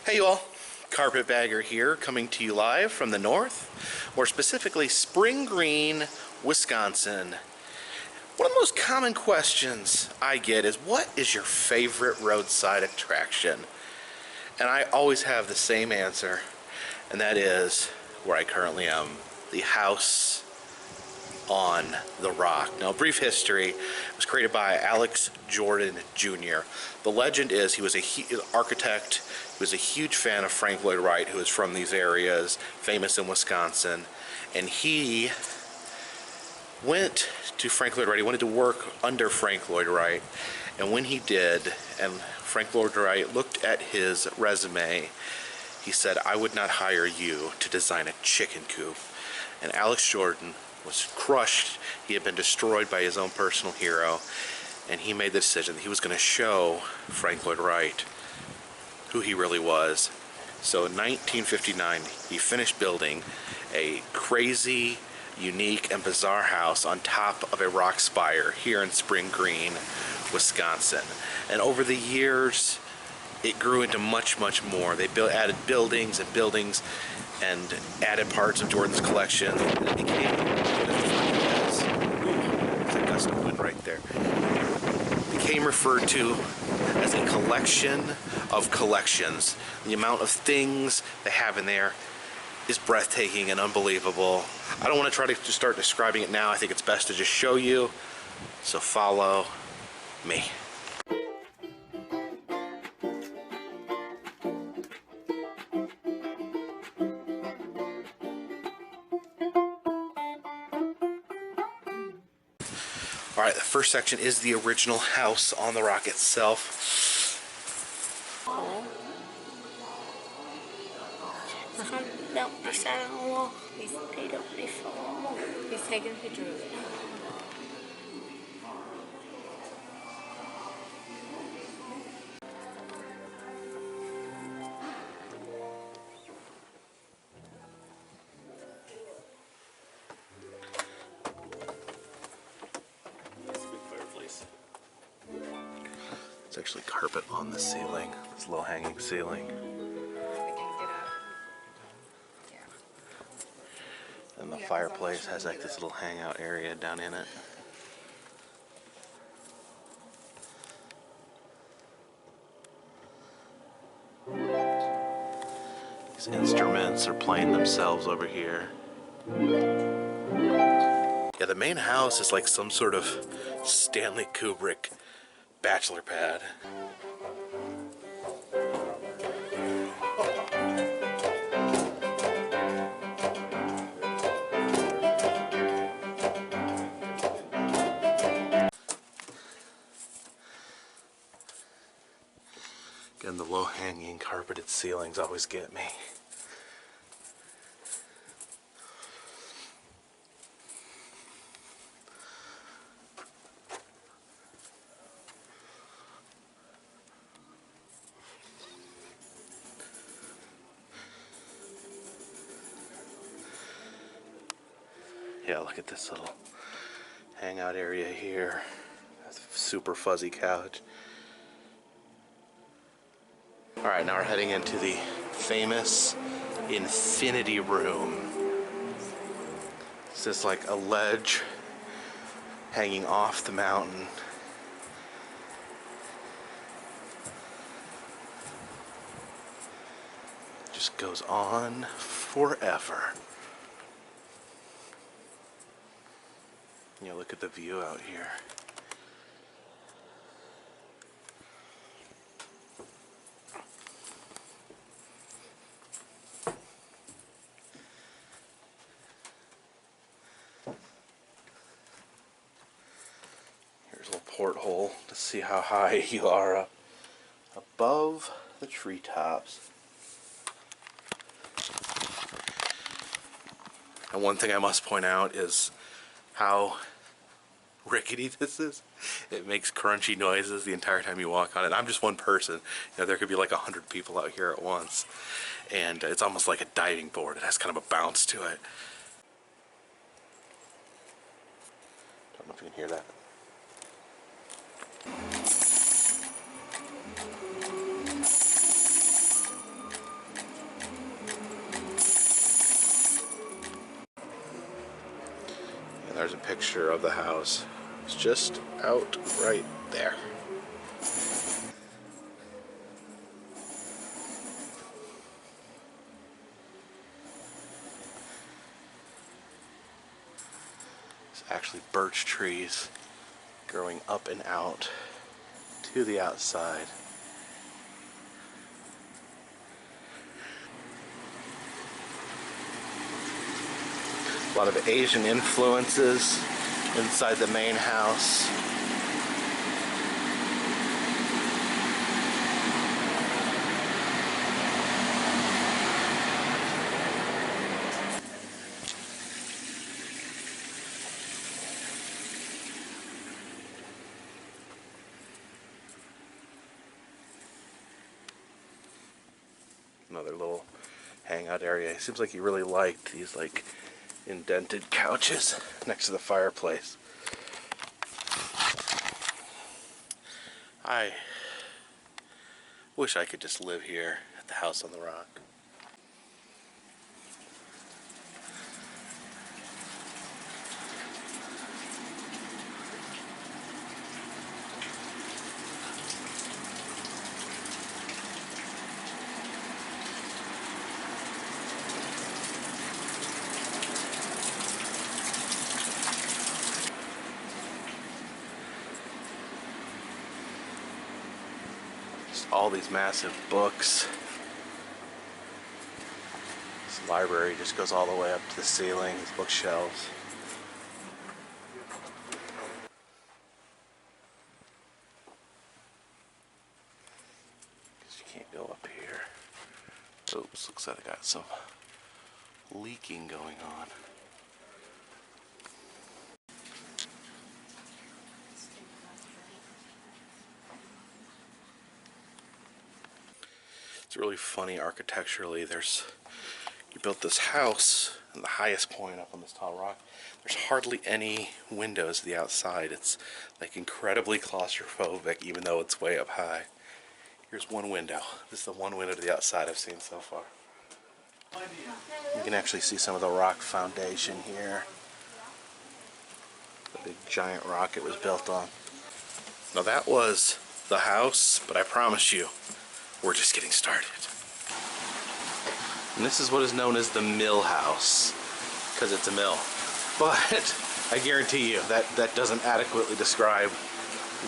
Hey you all, Carpetbagger here, coming to you live from the north, more specifically Spring Green, Wisconsin. One of the most common questions I get is, what is your favorite roadside attraction? And I always have the same answer, and that is where I currently am, the house on the rock. Now, brief history, it was created by Alex Jordan Jr. The legend is he was an architect. He was a huge fan of Frank Lloyd Wright, who is from these areas, famous in Wisconsin, and he went to Frank Lloyd Wright. He wanted to work under Frank Lloyd Wright, and when he did, and Frank Lloyd Wright looked at his resume, he said, "I would not hire you to design a chicken coop." And Alex Jordan was crushed. He had been destroyed by his own personal hero, and he made the decision that he was going to show Frank Lloyd Wright who he really was. So in 1959, he finished building a crazy, unique, and bizarre house on top of a rock spire here in Spring Green, Wisconsin. And over the years, it grew into much, much more. They added buildings and buildings and added parts of Jordan's collection. And it became there's a gust of wind right there. It became referred to as a collection of collections. The amount of things they have in there is breathtaking and unbelievable. I don't want to try to just start describing it now. I think it's best to just show you. So follow me. Alright, the first section is the original house on the rock itself. He's taking a picture of it. It's actually carpet on the ceiling, this low-hanging ceiling. And the fireplace has like this little hangout area down in it. These instruments are playing themselves over here. Yeah, the main house is like some sort of Stanley Kubrick bachelor pad. Again, the low-hanging carpeted ceilings always get me. Yeah, look at this little hangout area here. Super fuzzy couch. Alright, now we're heading into the famous Infinity Room. This is like a ledge hanging off the mountain. Just goes on forever. You know, look at the view out here. Here's a little porthole to see how high you are up above the treetops. And one thing I must point out is how rickety this is. It makes crunchy noises the entire time you walk on it. I'm just one person. You know, there could be like 100 people out here at once. And it's almost like a diving board. It has kind of a bounce to it. Don't know if you can hear that. There's a picture of the house. It's just out right there. It's actually birch trees growing up and out to the outside. A lot of Asian influences inside the main house. Another little hangout area. It seems like he really liked these like indented couches next to the fireplace. I wish I could just live here at the house on the rock. All these massive books. This library just goes all the way up to the ceiling, these bookshelves. Guess you can't go up here. Oops, looks like I got some leaking going on. It's really funny architecturally. You built this house on the highest point up on this tall rock. There's hardly any windows to the outside. It's like incredibly claustrophobic even though it's way up high. Here's one window. This is the one window to the outside I've seen so far. You can actually see some of the rock foundation here. The big giant rock it was built on. Now that was the house, but I promise you, we're just getting started. And this is what is known as the mill house, because it's a mill. But I guarantee you that doesn't adequately describe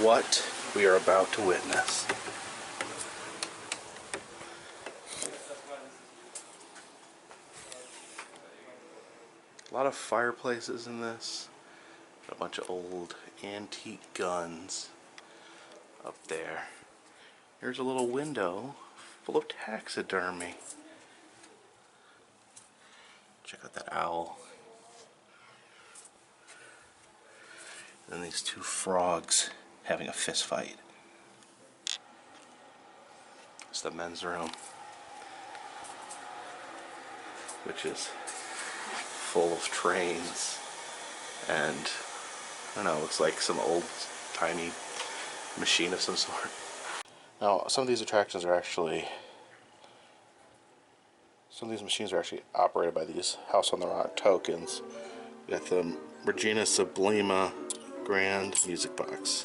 what we are about to witness. A lot of fireplaces in this. A bunch of old antique guns up there. Here's a little window full of taxidermy. Check out that owl. And then these two frogs having a fist fight. It's the men's room, which is full of trains and I don't know, looks like some old tiny machine of some sort. Now, some of these machines are actually operated by these House on the Rock tokens. We got the Regina Sublima Grand Music Box.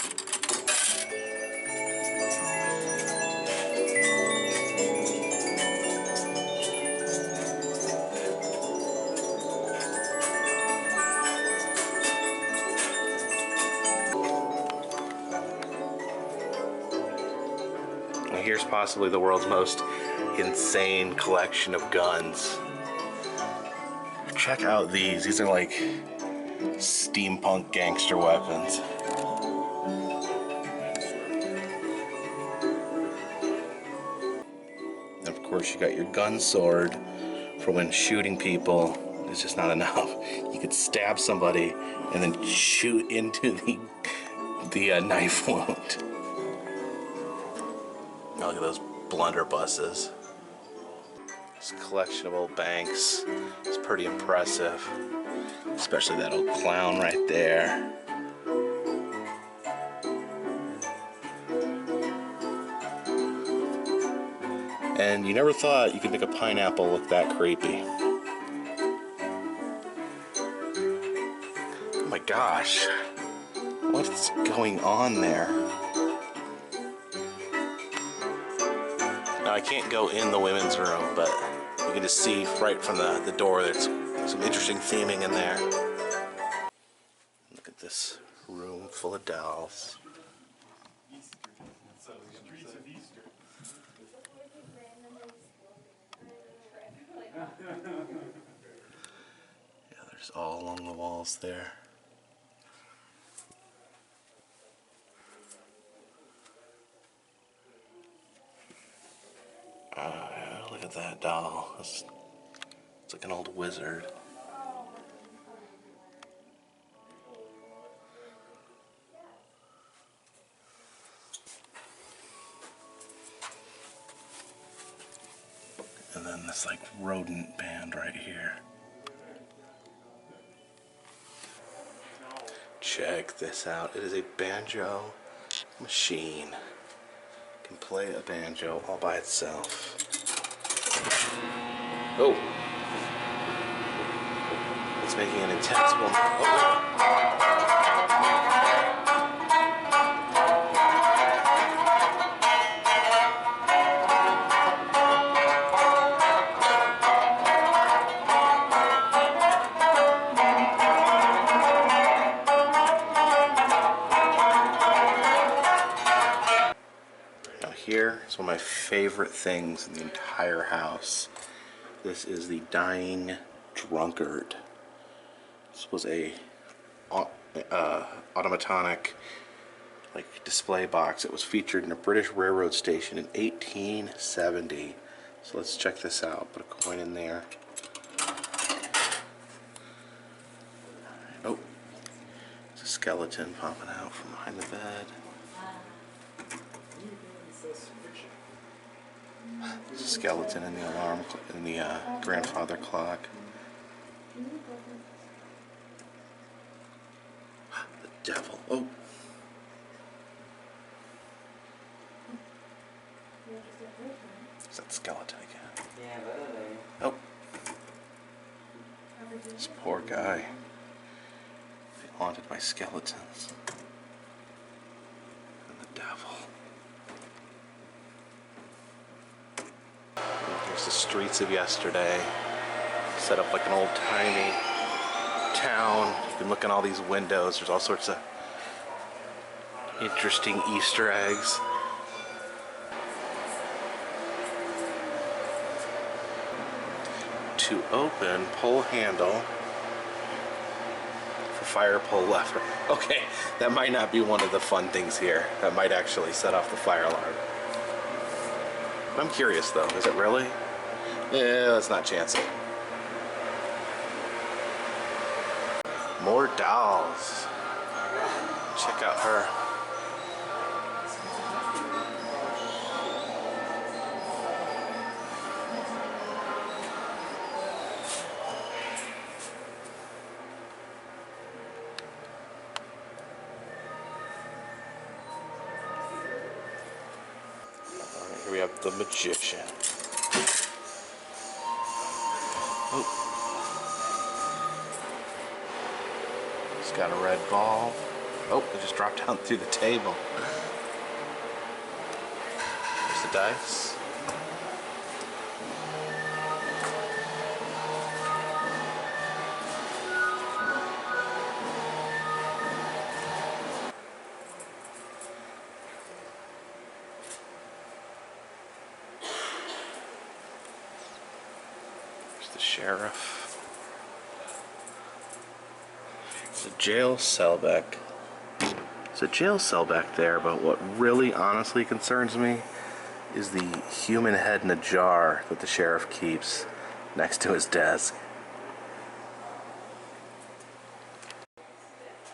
Here's possibly the world's most insane collection of guns. Check out these. These are like steampunk gangster weapons. And of course you got your gun sword for when shooting people. It's just not enough. You could stab somebody and then shoot into the knife wound. Now look at those blunderbusses. This collection of old banks is pretty impressive. Especially that old clown right there. And you never thought you could make a pineapple look that creepy. Oh my gosh. What's going on there? Now I can't go in the women's room, but you can just see right from the door there's some interesting theming in there. Look at this room full of dolls. Yeah, there's all along the walls there. Look at that doll. It's like an old wizard. And then this like rodent band right here. Check this out. It is a banjo machine. It can play a banjo all by itself. Oh! It's making an intense one. Oh. Here is one of my favorite things in the entire house. This is the Dying Drunkard. This was a automatonic like display box. It was featured in a British railroad station in 1870. So let's check this out. Put a coin in there. Oh, there's a skeleton popping out from behind the bed. There's a skeleton in the alarm, in the grandfather clock. The devil. Oh. Is that skeleton again? Oh. This poor guy. Haunted by skeletons. And the devil. Here's the streets of yesterday. Set up like an old-timey town. You can look in all these windows. There's all sorts of interesting Easter eggs. To open, pull handle for fire, pull lever. Okay, that might not be one of the fun things here. That might actually set off the fire alarm. I'm curious though, is it really? Yeah, let's not chance it. More dolls. Check out her. Here we have the magician. Oh. He's got a red ball. Oh, it just dropped down through the table. There's the dice. The sheriff. There's a jail cell back. There's a jail cell back there, but what really honestly concerns me is the human head in a jar that the sheriff keeps next to his desk.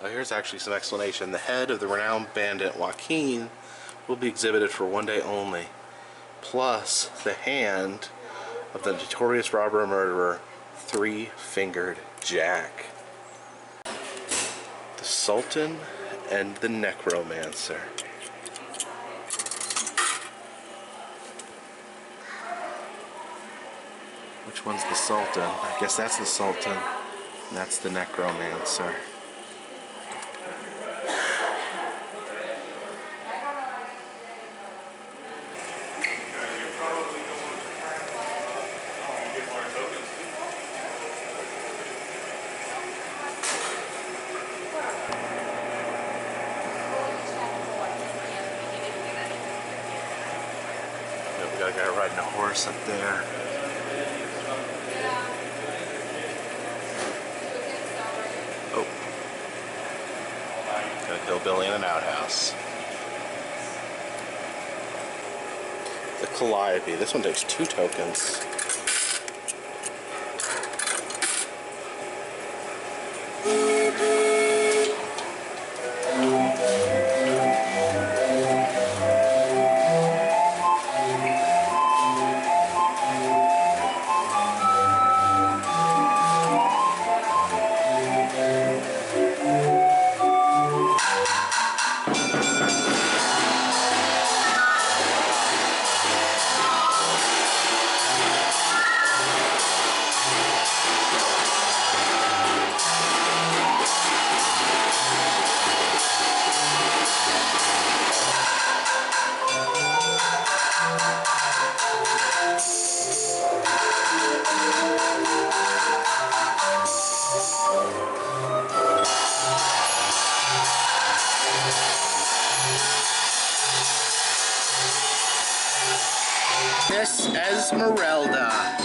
Oh, here's actually some explanation. The head of the renowned bandit Joaquin will be exhibited for one day only, plus the hand of the notorious robber and murderer, Three-Fingered Jack. The Sultan and the Necromancer. Which one's the Sultan? I guess that's the Sultan, and that's the Necromancer. riding a horse up there. Oh. Got a hillbilly in an outhouse. The Calliope. This one takes 2 tokens. Miss Esmeralda.